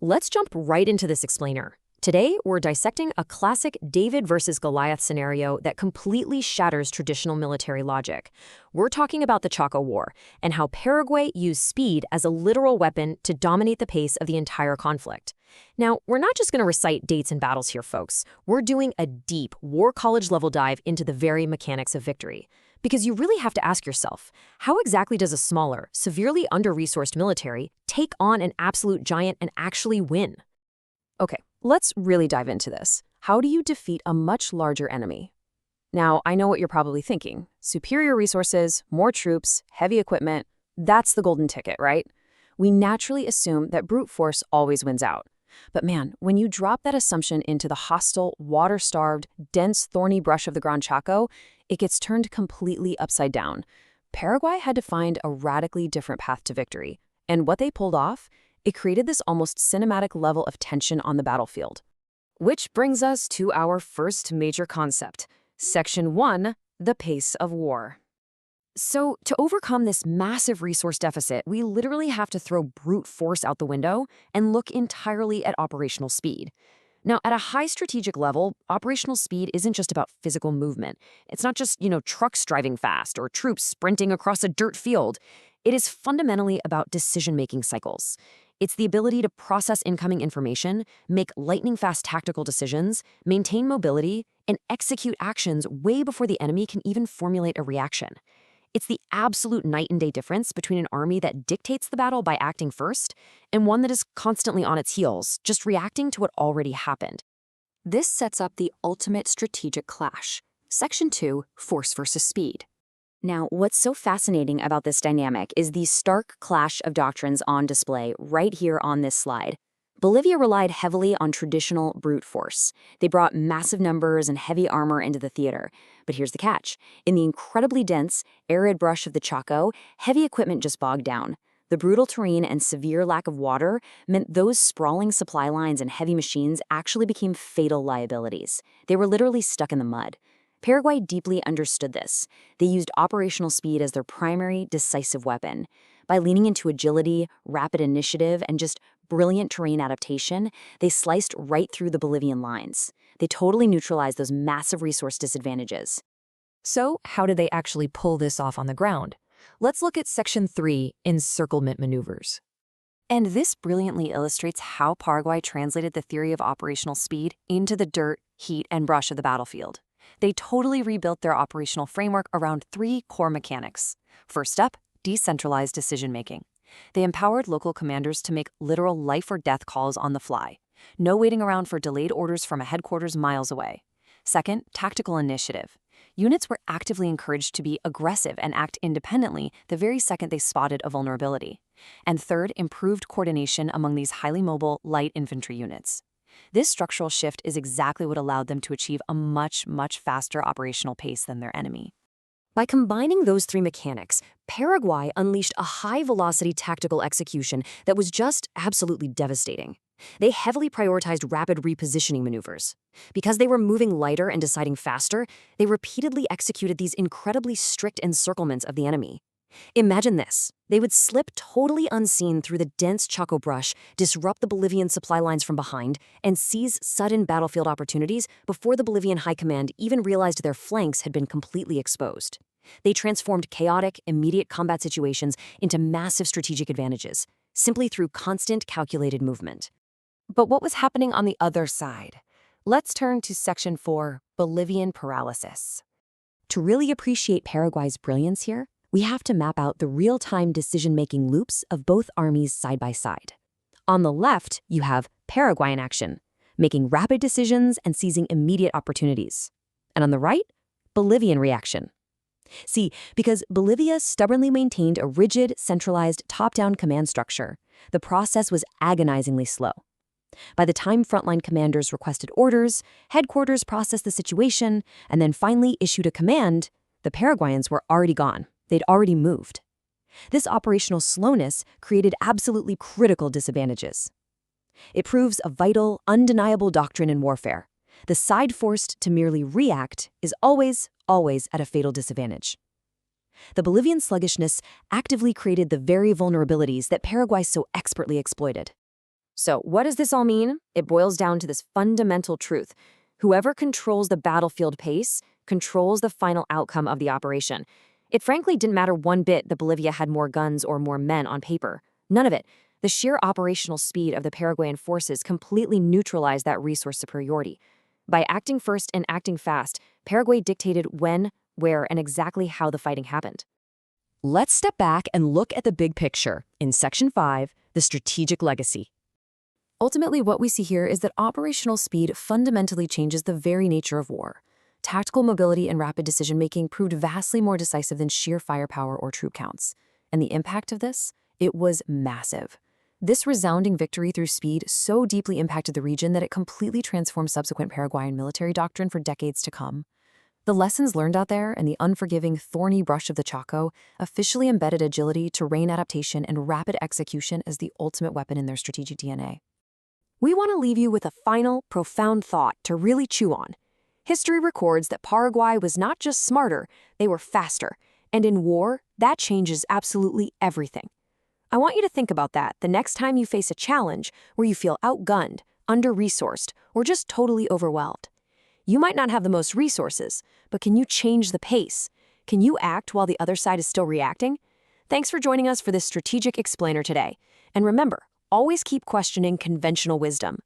Let's jump right into this explainer. Today, we're dissecting a classic David versus Goliath scenario that completely shatters traditional military logic. We're talking about the Chaco War and how Paraguay used speed as a literal weapon to dominate the pace of the entire conflict. Now, we're not just going to recite dates and battles here, folks. We're doing a deep War College level dive into the very mechanics of victory. Because you really have to ask yourself, how exactly does a smaller, severely under-resourced military take on an absolute giant and actually win? Okay, let's really dive into this. How do you defeat a much larger enemy? Now, I know what you're probably thinking. Superior resources, more troops, heavy equipment, that's the golden ticket, right? We naturally assume that brute force always wins out. But man, when you drop that assumption into the hostile, water-starved, dense, thorny brush of the Gran Chaco, it gets turned completely upside down. Paraguay had to find a radically different path to victory. And what they pulled off? It created this almost cinematic level of tension on the battlefield. Which brings us to our first major concept, Section 1, the pace of war. So, to overcome this massive resource deficit, we literally have to throw brute force out the window and look entirely at operational speed. Now, at a high strategic level, operational speed isn't just about physical movement. It's not just, trucks driving fast or troops sprinting across a dirt field. It is fundamentally about decision-making cycles. It's the ability to process incoming information, make lightning-fast tactical decisions, maintain mobility, and execute actions way before the enemy can even formulate a reaction. It's the absolute night-and-day difference between an army that dictates the battle by acting first and one that is constantly on its heels, just reacting to what already happened. This sets up the ultimate strategic clash. Section 2, force versus speed. Now, what's so fascinating about this dynamic is the stark clash of doctrines on display right here on this slide. Bolivia relied heavily on traditional brute force. They brought massive numbers and heavy armor into the theater. But here's the catch. In the incredibly dense, arid brush of the Chaco, heavy equipment just bogged down. The brutal terrain and severe lack of water meant those sprawling supply lines and heavy machines actually became fatal liabilities. They were literally stuck in the mud. Paraguay deeply understood this. They used operational speed as their primary, decisive weapon. By leaning into agility, rapid initiative, and just brilliant terrain adaptation, they sliced right through the Bolivian lines. They totally neutralized those massive resource disadvantages. So, how did they actually pull this off on the ground? Let's look at Section 3, encirclement maneuvers. And this brilliantly illustrates how Paraguay translated the theory of operational speed into the dirt, heat, and brush of the battlefield. They totally rebuilt their operational framework around 3 core mechanics. First up, decentralized decision-making. They empowered local commanders to make literal life-or-death calls on the fly. No waiting around for delayed orders from a headquarters miles away. Second, tactical initiative. Units were actively encouraged to be aggressive and act independently the very second they spotted a vulnerability. And third, improved coordination among these highly mobile, light infantry units. This structural shift is exactly what allowed them to achieve a much faster operational pace than their enemy. By combining those 3 mechanics, Paraguay unleashed a high-velocity tactical execution that was just absolutely devastating. They heavily prioritized rapid repositioning maneuvers. Because they were moving lighter and deciding faster, they repeatedly executed these incredibly strict encirclements of the enemy. Imagine this. They would slip totally unseen through the dense Chaco brush, disrupt the Bolivian supply lines from behind, and seize sudden battlefield opportunities before the Bolivian high command even realized their flanks had been completely exposed. They transformed chaotic, immediate combat situations into massive strategic advantages, simply through constant, calculated movement. But what was happening on the other side? Let's turn to Section 4, Bolivian paralysis. To really appreciate Paraguay's brilliance here, we have to map out the real-time decision-making loops of both armies side by side. On the left, you have Paraguayan action, making rapid decisions and seizing immediate opportunities. And on the right, Bolivian reaction. See, because Bolivia stubbornly maintained a rigid, centralized, top-down command structure, the process was agonizingly slow. By the time frontline commanders requested orders, headquarters processed the situation, and then finally issued a command, the Paraguayans were already gone. They'd already moved. This operational slowness created absolutely critical disadvantages. It proves a vital, undeniable doctrine in warfare. The side forced to merely react is always at a fatal disadvantage. The Bolivian sluggishness actively created the very vulnerabilities that Paraguay so expertly exploited. So, what does this all mean? It boils down to this fundamental truth. Whoever controls the battlefield pace controls the final outcome of the operation. It frankly didn't matter one bit that Bolivia had more guns or more men on paper. None of it. The sheer operational speed of the Paraguayan forces completely neutralized that resource superiority. By acting first and acting fast, Paraguay dictated when, where, and exactly how the fighting happened. Let's step back and look at the big picture. In Section 5, the strategic legacy. Ultimately, what we see here is that operational speed fundamentally changes the very nature of war. Tactical mobility and rapid decision-making proved vastly more decisive than sheer firepower or troop counts. And the impact of this? It was massive. This resounding victory through speed so deeply impacted the region that it completely transformed subsequent Paraguayan military doctrine for decades to come. The lessons learned out there and the unforgiving, thorny brush of the Chaco officially embedded agility, terrain adaptation, and rapid execution as the ultimate weapon in their strategic DNA. We want to leave you with a final, profound thought to really chew on. History records that Paraguay was not just smarter, they were faster. And in war, that changes absolutely everything. I want you to think about that the next time you face a challenge where you feel outgunned, under-resourced, or just totally overwhelmed. You might not have the most resources, but can you change the pace? Can you act while the other side is still reacting? Thanks for joining us for this strategic explainer today. And remember, always keep questioning conventional wisdom.